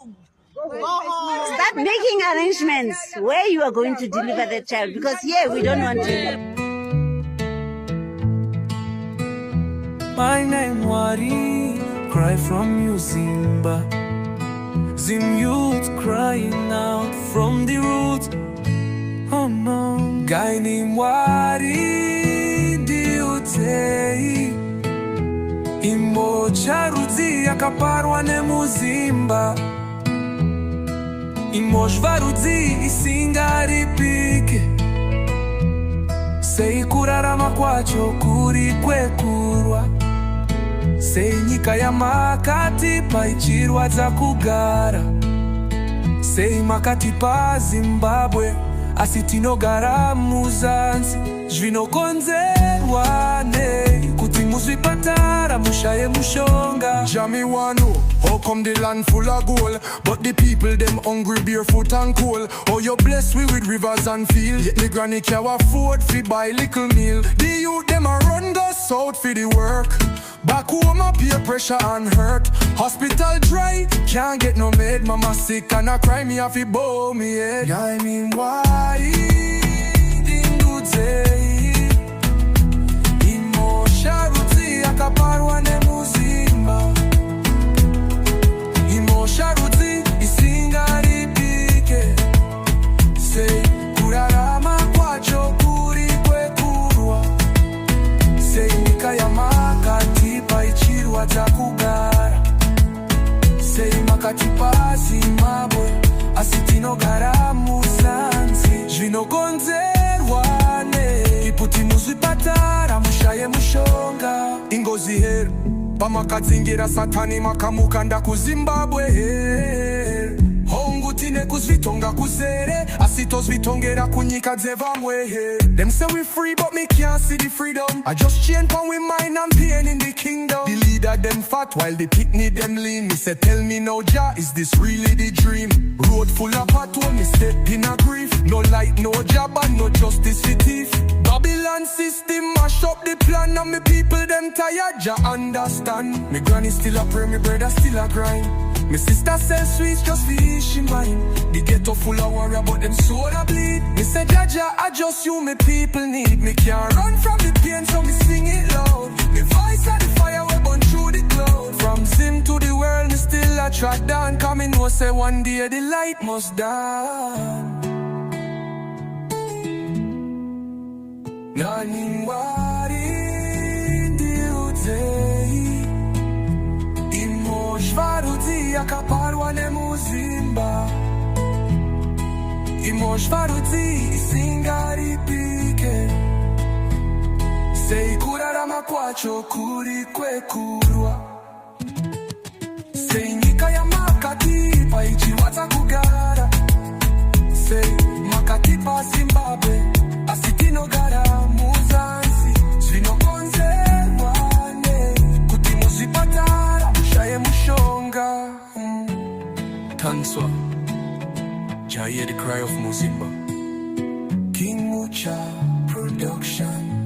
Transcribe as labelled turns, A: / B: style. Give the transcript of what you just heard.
A: Start making arrangements where you are going to deliver the child, because here we don't want to.
B: My name Wari, cry from you Zimba. Zim youth crying out from the roots. Oh no, guy named Wari diutei. Imoja rudzi akaparwa ne muzimba. Imoj varudzi isingaripike. Sei kurarama kwacho kuri kwekurwa. Sei nyika ya makati paichirwa dzakugara. Sei makati pa Zimbabwe asitinogara muzansi. Zvinokonzerwa nei kuti muzvipatara mushaye mushonga.
C: Jamie wano, how come the land full of gold, but the people them hungry, barefoot and cold? Oh, you bless we with rivers and fields, yet the granny can't afford fi buy little meal. The youth them a run go south for the work. Back home a peer pressure and hurt. Hospital dry, can't get no maid. Mama sick and a cry, me have to bow me head. I mean why didn't say Imosha rudzi akaparwa ne muzimba. Imosha rudzi isingaripike. Sei kurarama kwacho kuri kwekurwa. Sei nyika ya makati paichirwa dzakugara. Sei makati pa Zimbabwe asitinogara muzansi. Zvinokonzerwa nei kuti muzvipatara mushaye mushonga. Ingozi here pamakadzingira satani makamukanda kuZimbabwe here. Hongutine kuzvitonga kuzere asi tozvitongera kunyika dzevamwe here. Them say we free but me can't see the freedom. I just change on we mind and pain in the kingdom. The leader them fat while the picnic them lean. Me say tell me now Jah, is this really the dream? Road full of pothole, me step in a grief. No light, no job and no justice for thief. Babylon system mash up the plan and me people them tired, Jah understand. Me granny still a pray, me brother still a grind. Me sister sell sweets just for she mine. The ghetto full of warrior but them soul a bleed. Me say Jah Jah, I just you me people need. Me can't run from the pain so me sing it loud. Me voice at the fire we burn through the cloud. From Zim to the world me still a track down. Coming no say one day the light must dawn. Nani wari diutei. Imoj varudzi akaparwa ne muzimba. Imoj varudzi isingaripike. Sei kurarama kwacho kuri kwekurwa. Sei nyika ya makati paichirwa dzakugara. Sei makati pa Zimbabwe asitinogara muzansi. Zvinokonzerwa nei kuti muzvipatara mushaye mushonga. Tanswa Jah hear the cry of Muzimba. King Mucha Production.